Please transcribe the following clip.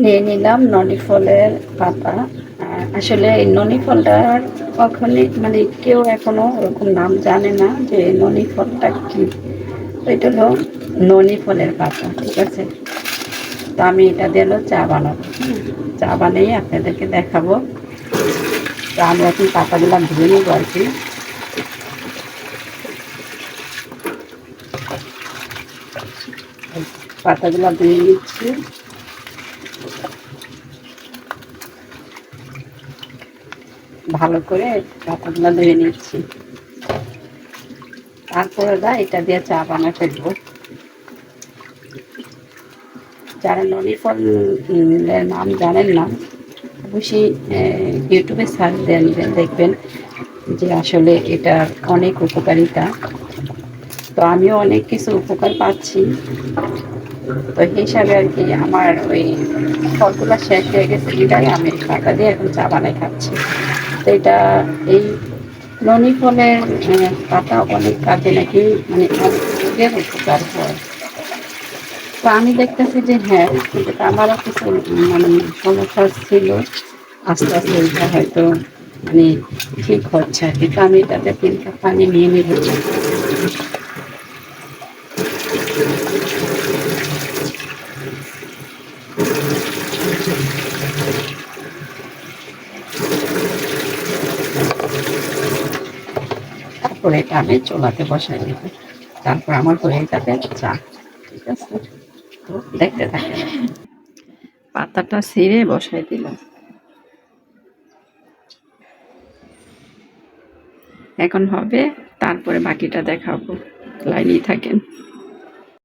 নিয়ে নিলাম ননি ফলের পাতা। আসলে এই ননি ফলটার কখনই মানে কেউ এখনো ওরকম নাম জানে না যে ননি ফলটা কি। তো এটা হলো ননি ফলের পাতা, ঠিক আছে। তো আমি এটা দিয়ে হলো চা বানাবো, চা বানিয়ে আপনাদেরকে দেখাবো। তো আমি এখন পাতাগুলো ধুয়ে নিব আর কি। পাতাগুলো ধুয়ে নিচ্ছি। ভালো করে পাতাগুলো ধুয়ে নিচ্ছি, তারপরে এটা দিয়ে চা বানা ফেলবো। যারা ননি ফলের নাম জানেন না, অবশ্যই ইউটিউবে সার্চ দেন, দেখবেন যে আসলে এটার অনেক উপকারিতা। তো আমিও অনেক কিছু উপকার পাচ্ছি। তো হিসাবে আর কি আমার ওই ফলগুলো শেষ হয়ে গেছে, এটাই আমি পাতা দিয়ে এখন চা বানাই খাচ্ছি। তো এটা এই ননি ফলের পাতা অনেক কাজে নাকি মানে অনেক রোগের উপকার হয়। তো আমি দেখতেছি যে হ্যাঁ, কিন্তু আমারও কিছু মানে সমস্যা ছিল, আস্তে আস্তে এটা হয়তো মানে ঠিক হচ্ছে আর কি। তো আমি এটাতে 3 কাপ পানি নিয়ে নেব। তারপরে এটা আমি চুলাতে বসাই দেব। তারপর আমার হয়ে যাবে চা, ঠিক আছে। তো দেখতে থাকেন। পাতাটা ছিঁড়ে বসাই দিলাম, এখন হবে, তারপরে বাকিটা দেখাবো। লাইনেই থাকেন।